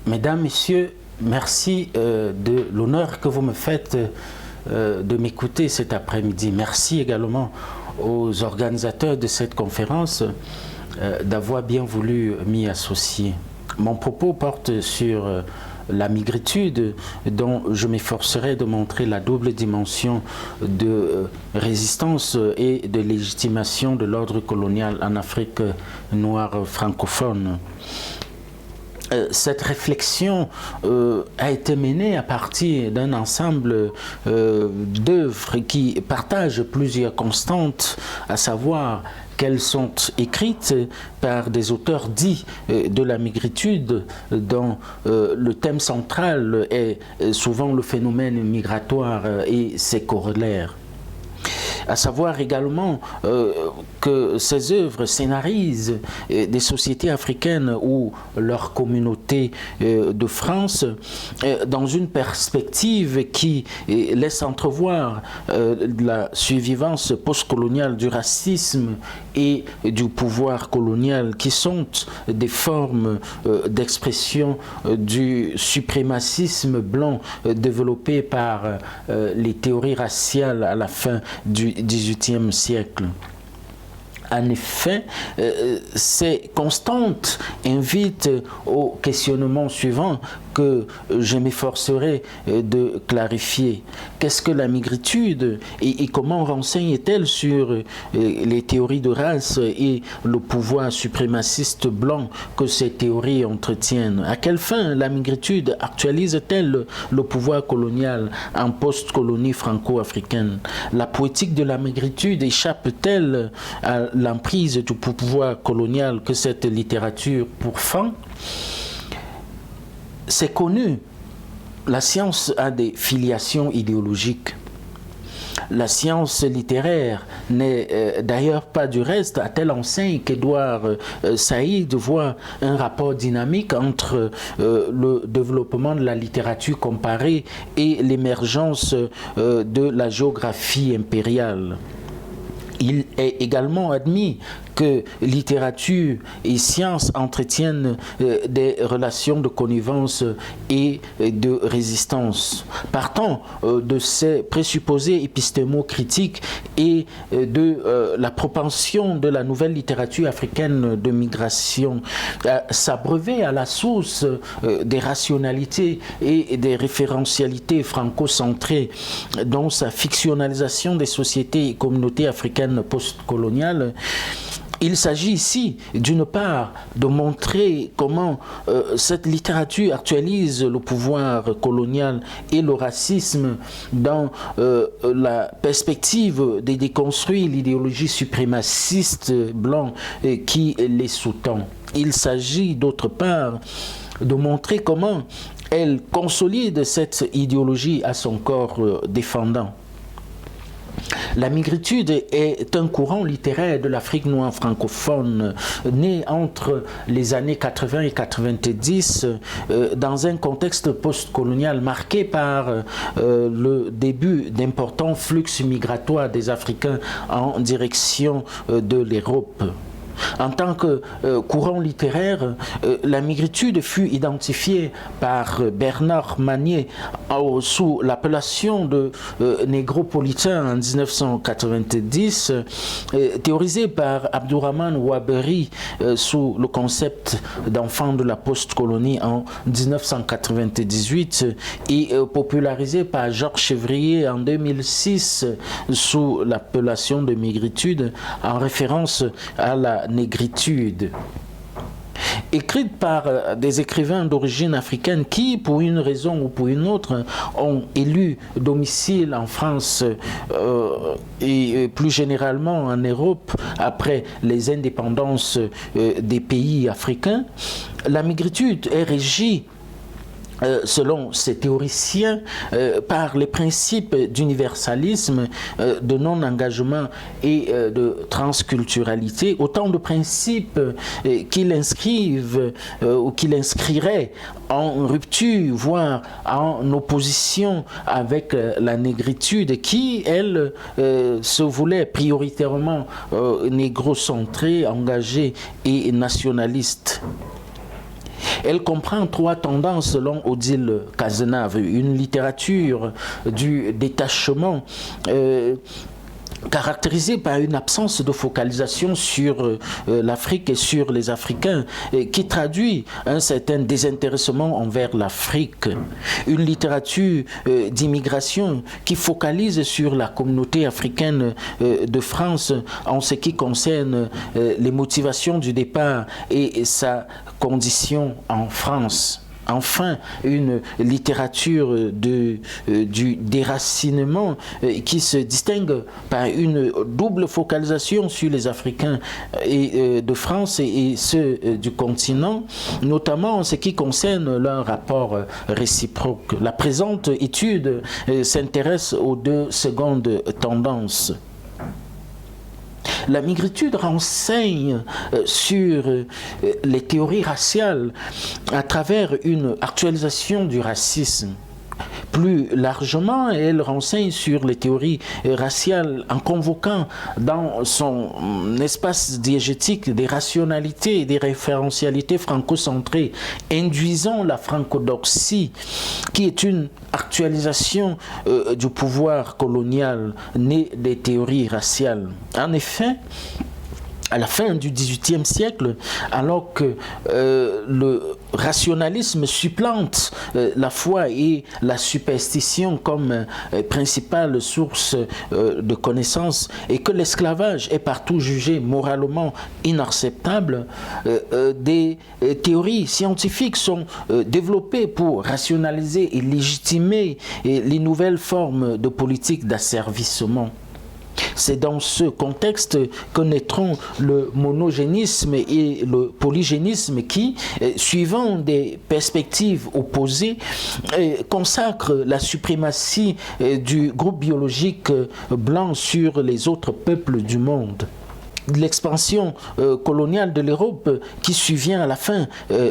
Mesdames, Messieurs, merci de l'honneur que vous me faites de m'écouter cet après-midi. Merci également aux organisateurs de cette conférence d'avoir bien voulu m'y associer. Mon propos porte sur la migritude, dont je m'efforcerai de montrer la double dimension de résistance et de légitimation de l'ordre colonial en Afrique noire francophone. Cette réflexion a été menée à partir d'un ensemble d'œuvres qui partagent plusieurs constantes, à savoir qu'elles sont écrites par des auteurs dits de la migritude, dont le thème central est souvent le phénomène migratoire et ses corollaires. À savoir également que ces œuvres scénarisent des sociétés africaines ou leur communauté de France dans une perspective qui laisse entrevoir la survivance postcoloniale du racisme et du pouvoir colonial, qui sont des formes d'expression du suprémacisme blanc développé par les théories raciales à la fin du XVIIIe siècle. En effet, ces constantes invitent au questionnement suivant que je m'efforcerai de clarifier. Qu'est-ce que la migritude et comment renseigne-t-elle sur les théories de race et le pouvoir suprémaciste blanc que ces théories entretiennent? À quelle fin la migritude actualise-t-elle le pouvoir colonial en post-colonie franco-africaine? La poétique de la migritude échappe-t-elle à l'emprise du pouvoir colonial que cette littérature pourfend? C'est connu, la science a des filiations idéologiques. La science littéraire n'est d'ailleurs pas du reste à telle enseigne qu'Edouard Saïd voit un rapport dynamique entre le développement de la littérature comparée et l'émergence de la géographie impériale. Il est également admis que littérature et sciences entretiennent des relations de connivence et de résistance. Partant de ces présupposés épistémo-critiques et de la propension de la nouvelle littérature africaine de migration à s'abreuver à la source des rationalités et des référentialités franco-centrées, dont sa fictionnalisation des sociétés et communautés africaines postcoloniales, il s'agit ici, d'une part, de montrer comment cette littérature actualise le pouvoir colonial et le racisme dans la perspective de déconstruire l'idéologie suprémaciste blanc qui les sous-tend. Il s'agit, d'autre part, de montrer comment elle consolide cette idéologie à son corps défendant. La migritude est un courant littéraire de l'Afrique noire francophone né entre les années 80 et 90 dans un contexte postcolonial marqué par le début d'importants flux migratoires des Africains en direction de l'Europe. En tant que courant littéraire, la migritude fut identifiée par Bernard Manier sous l'appellation de négropolitain en 1990, théorisée par Abdourahmane Ouaberi sous le concept d'enfant de la post-colonie en 1998 et popularisée par Georges Chevrier en 2006 sous l'appellation de migritude en référence à la négritude. Écrite par des écrivains d'origine africaine qui, pour une raison ou pour une autre, ont élu domicile en France et plus généralement en Europe après les indépendances des pays africains, la migritude est régie selon ces théoriciens, par les principes d'universalisme, de non-engagement et de transculturalité, autant de principes qui l'inscrivent ou qui l'inscriraient en rupture, voire en opposition avec la négritude qui, elle, se voulait prioritairement négrocentrée, engagée et nationaliste. Elle comprend 3 tendances selon Odile Cazenave. Une littérature du détachement caractérisée par une absence de focalisation sur l'Afrique et sur les Africains, qui traduit un certain désintéressement envers l'Afrique. Une littérature d'immigration qui focalise sur la communauté africaine de France en ce qui concerne les motivations du départ et sa condition en France. Enfin, une littérature du déracinement qui se distingue par une double focalisation sur les Africains de France et ceux du continent, notamment en ce qui concerne leur rapport réciproque. La présente étude s'intéresse aux 2 secondes tendances. La migritude renseigne sur les théories raciales à travers une actualisation du racisme. Plus largement, elle renseigne sur les théories raciales en convoquant dans son espace diégétique des rationalités et des référentialités franco-centrées, induisant la francodoxie, qui est une actualisation du pouvoir colonial né des théories raciales. En effet, à la fin du XVIIIe siècle, alors que le rationalisme supplante la foi et la superstition comme principale source de connaissances et que l'esclavage est partout jugé moralement inacceptable, des théories scientifiques sont développées pour rationaliser et légitimer les nouvelles formes de politique d'asservissement. C'est dans ce contexte que naîtront le monogénisme et le polygénisme qui, suivant des perspectives opposées, consacrent la suprématie du groupe biologique blanc sur les autres peuples du monde. L'expansion coloniale de l'Europe qui survient à la fin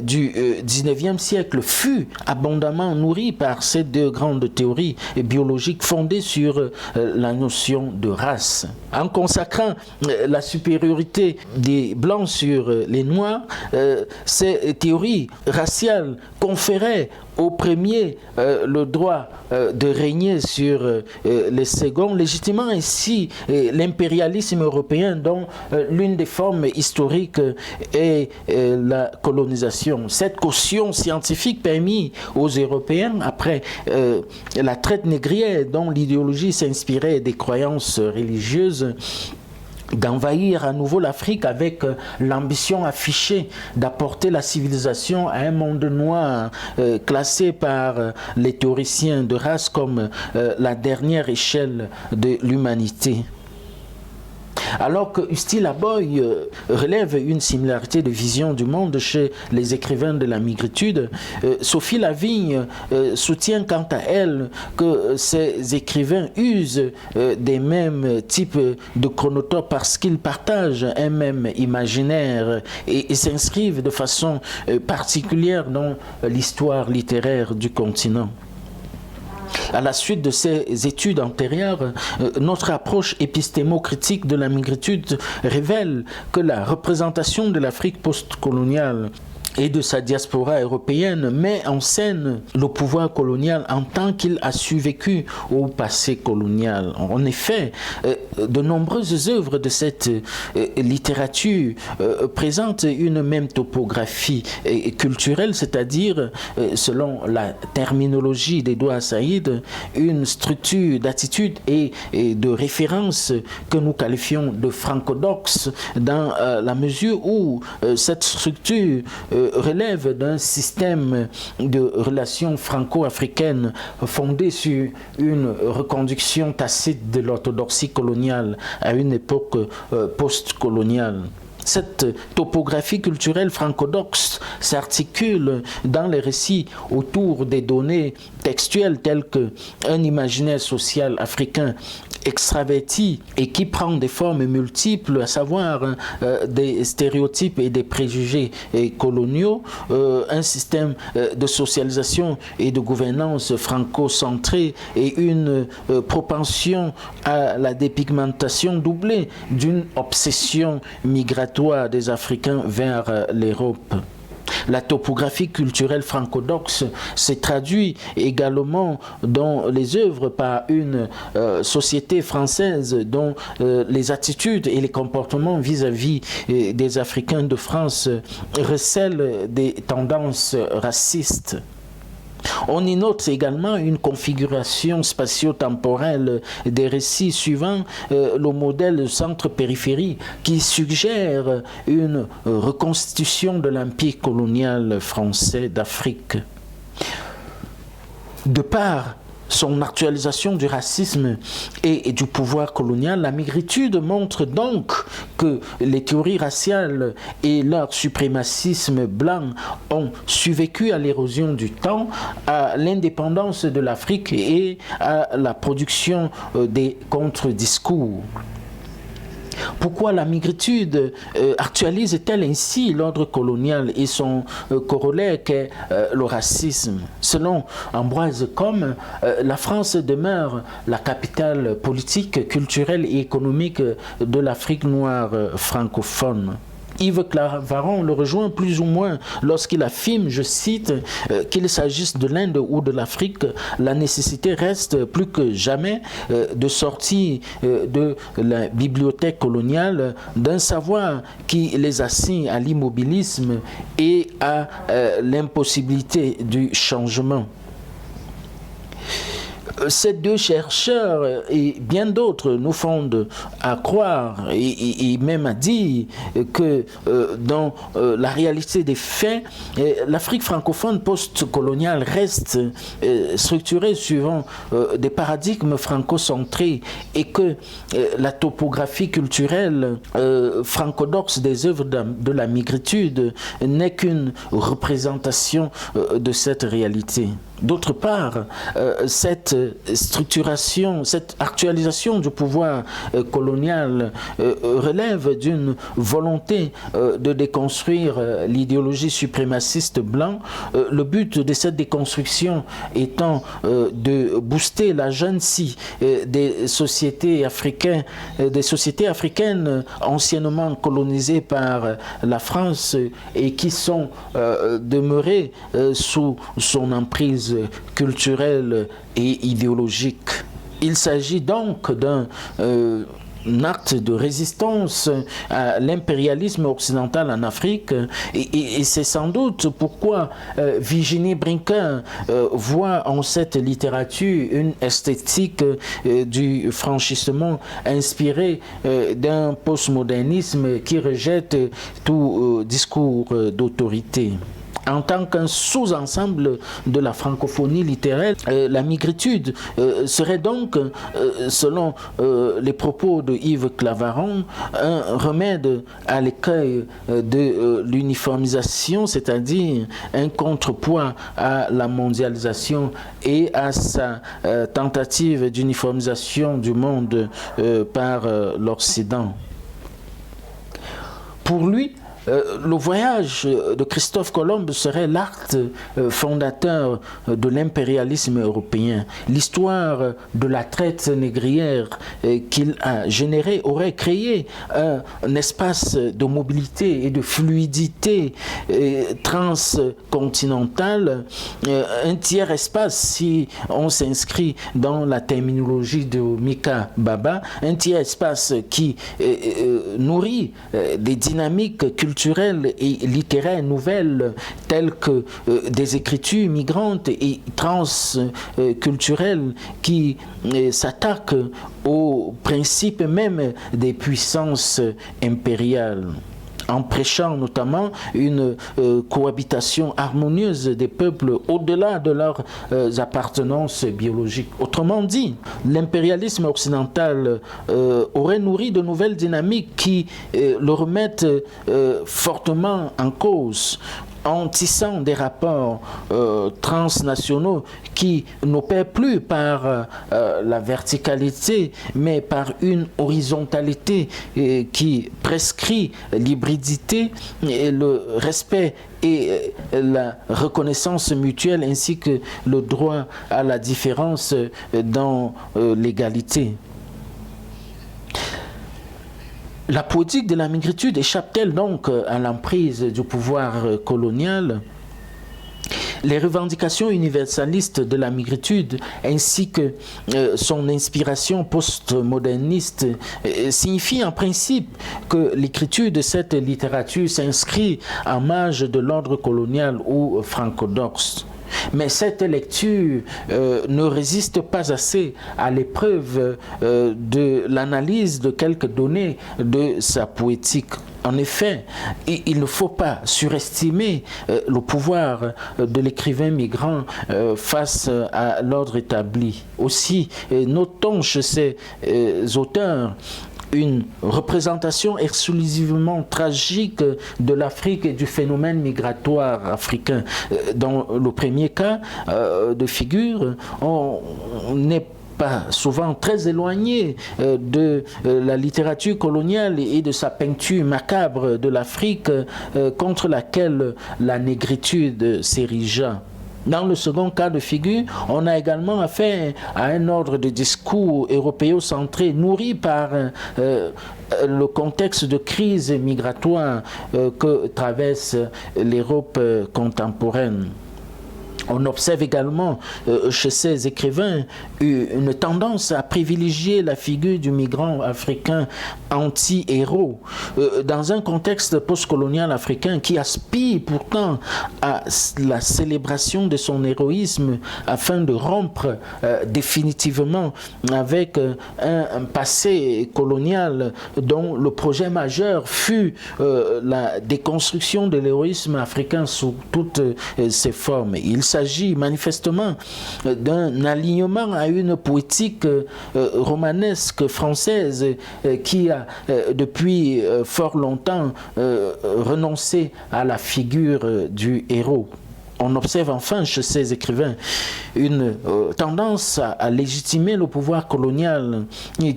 du XIXe siècle fut abondamment nourrie par ces 2 grandes théories biologiques fondées sur la notion de race. En consacrant la supériorité des Blancs sur les Noirs, ces théories raciales conféraient aux premiers le droit de régner sur les seconds, légitimant ainsi l'impérialisme européen dont l'une des formes historiques est la colonisation. Cette caution scientifique permit aux Européens, après la traite négrière dont l'idéologie s'inspirait des croyances religieuses, d'envahir à nouveau l'Afrique avec l'ambition affichée d'apporter la civilisation à un monde noir classé par les théoriciens de race comme la dernière échelle de l'humanité. Alors que Hustine Laboy relève une similarité de vision du monde chez les écrivains de la migritude, Sophie Lavigne soutient quant à elle que ces écrivains usent des mêmes types de chronotopes parce qu'ils partagent un même imaginaire et s'inscrivent de façon particulière dans l'histoire littéraire du continent. À la suite de ces études antérieures, notre approche épistémo-critique de la migritude révèle que la représentation de l'Afrique postcoloniale et de sa diaspora européenne met en scène le pouvoir colonial en tant qu'il a survécu au passé colonial. En effet, de nombreuses œuvres de cette littérature présentent une même topographie culturelle, c'est-à-dire, selon la terminologie d'Edouard Saïd, une structure d'attitude et de référence que nous qualifions de francodoxe dans la mesure où cette structure relève d'un système de relations franco-africaines fondé sur une reconduction tacite de l'orthodoxie coloniale à une époque post-coloniale. Cette topographie culturelle francodoxe s'articule dans les récits autour des données textuelles telles qu'un imaginaire social africain extraverti et qui prend des formes multiples, à savoir des stéréotypes et des préjugés coloniaux, un système de socialisation et de gouvernance franco-centré et une propension à la dépigmentation doublée d'une obsession migratoire des Africains vers l'Europe. La topographie culturelle franco-doxe s'est traduite également dans les œuvres par une société française dont les attitudes et les comportements vis-à-vis des Africains de France recèlent des tendances racistes. On y note également une configuration spatio-temporelle des récits suivant le modèle centre-périphérie qui suggère une reconstitution de l'empire colonial français d'Afrique. De par son actualisation du racisme et du pouvoir colonial, la migritude montre donc que les théories raciales et leur suprémacisme blanc ont survécu à l'érosion du temps, à l'indépendance de l'Afrique et à la production des contre-discours. Pourquoi la migritude actualise-t-elle ainsi l'ordre colonial et son corollaire qu'est le racisme? Selon Ambroise Combe, la France demeure la capitale politique, culturelle et économique de l'Afrique noire francophone. Yves Claveron le rejoint plus ou moins lorsqu'il affirme, je cite, qu'il s'agisse de l'Inde ou de l'Afrique, la nécessité reste plus que jamais de sortir de la bibliothèque coloniale d'un savoir qui les assigne à l'immobilisme et à l'impossibilité du changement. Ces deux chercheurs et bien d'autres nous fondent à croire et même à dire que dans la réalité des faits, l'Afrique francophone post-coloniale reste structurée suivant des paradigmes franco-centrés et que la topographie culturelle franco-doxe des œuvres de la migritude n'est qu'une représentation de cette réalité. D'autre part, cette structuration, cette actualisation du pouvoir colonial relève d'une volonté de déconstruire l'idéologie suprémaciste blanc, le but de cette déconstruction étant de booster la jeune scie des sociétés africaines anciennement colonisées par la France et qui sont demeurées sous son emprise culturelle et idéologique. Il s'agit donc d'un acte de résistance à l'impérialisme occidental en Afrique et c'est sans doute pourquoi Virginie Brinquin voit en cette littérature une esthétique du franchissement inspirée d'un postmodernisme qui rejette tout discours d'autorité. En tant qu'un sous-ensemble de la francophonie littéraire, la migritude serait donc, selon les propos de Yves Claveron, un remède à l'écueil de l'uniformisation, c'est-à-dire un contrepoids à la mondialisation et à sa tentative d'uniformisation du monde par l'Occident. Pour lui, le voyage de Christophe Colomb serait l'acte fondateur de l'impérialisme européen. L'histoire de la traite négrière qu'il a générée aurait créé un espace de mobilité et de fluidité transcontinentale, un tiers espace si on s'inscrit dans la terminologie de Mika Baba, un tiers espace qui nourrit des dynamiques culturelles et littéraires nouvelles telles que des écritures migrantes et transculturelles qui s'attaquent aux principes même des puissances impériales, en prêchant notamment une cohabitation harmonieuse des peuples au-delà de leurs appartenances biologiques. Autrement dit, l'impérialisme occidental aurait nourri de nouvelles dynamiques qui le remettent fortement en cause, en tissant des rapports transnationaux qui n'opèrent plus par la verticalité, mais par une horizontalité qui prescrit l'hybridité et le respect et la reconnaissance mutuelle ainsi que le droit à la différence dans l'égalité. La politique de la migritude échappe-t-elle donc à l'emprise du pouvoir colonial? Les revendications universalistes de la migritude ainsi que son inspiration postmoderniste signifient en principe que l'écriture de cette littérature s'inscrit en marge de l'ordre colonial ou franco-orthodoxe. Mais cette lecture ne résiste pas assez à l'épreuve de l'analyse de quelques données de sa poétique. En effet, il ne faut pas surestimer le pouvoir de l'écrivain migrant face à l'ordre établi. Aussi, notons chez ces auteurs une représentation exclusivement tragique de l'Afrique et du phénomène migratoire africain. Dans le premier cas de figure, on n'est pas souvent très éloigné de la littérature coloniale et de sa peinture macabre de l'Afrique contre laquelle la négritude s'érigea. Dans le second cas de figure, on a également affaire à un ordre de discours européocentré nourri par le contexte de crise migratoire que traverse l'Europe contemporaine. On observe également chez ces écrivains une tendance à privilégier la figure du migrant africain anti-héros dans un contexte postcolonial africain qui aspire pourtant à la célébration de son héroïsme afin de rompre définitivement avec un passé colonial dont le projet majeur fut la déconstruction de l'héroïsme africain sous toutes ses formes. Il s'agit manifestement d'un alignement à une poétique romanesque française qui a depuis fort longtemps renoncé à la figure du héros. On observe enfin chez ces écrivains une tendance à légitimer le pouvoir colonial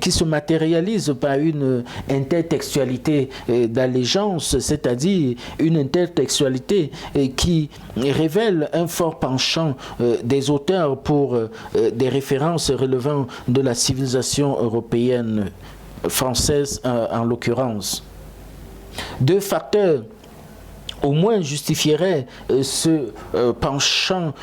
qui se matérialise par une intertextualité d'allégeance, c'est-à-dire une intertextualité qui révèle un fort penchant des auteurs pour des références relevant de la civilisation européenne, française en l'occurrence. Deux facteurs au moins justifierait ce penchant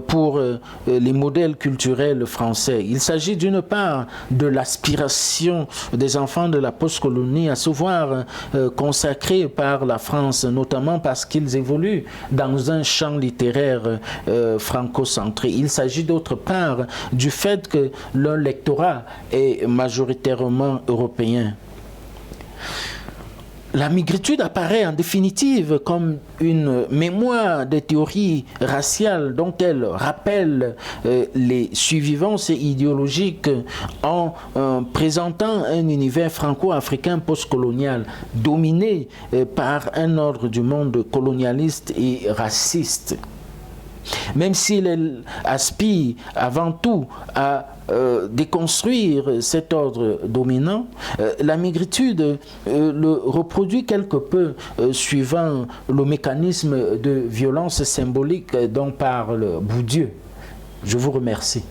pour les modèles culturels français. Il s'agit d'une part de l'aspiration des enfants de la postcolonie à se voir consacrés par la France, notamment parce qu'ils évoluent dans un champ littéraire franco-centré. Il s'agit d'autre part du fait que leur lectorat est majoritairement européen. La migritude apparaît en définitive comme une mémoire des théories raciales dont elle rappelle les survivances idéologiques en présentant un univers franco-africain postcolonial dominé par un ordre du monde colonialiste et raciste. Même s'il aspire avant tout à déconstruire cet ordre dominant, la migritude le reproduit quelque peu suivant le mécanisme de violence symbolique dont parle Bourdieu. Je vous remercie.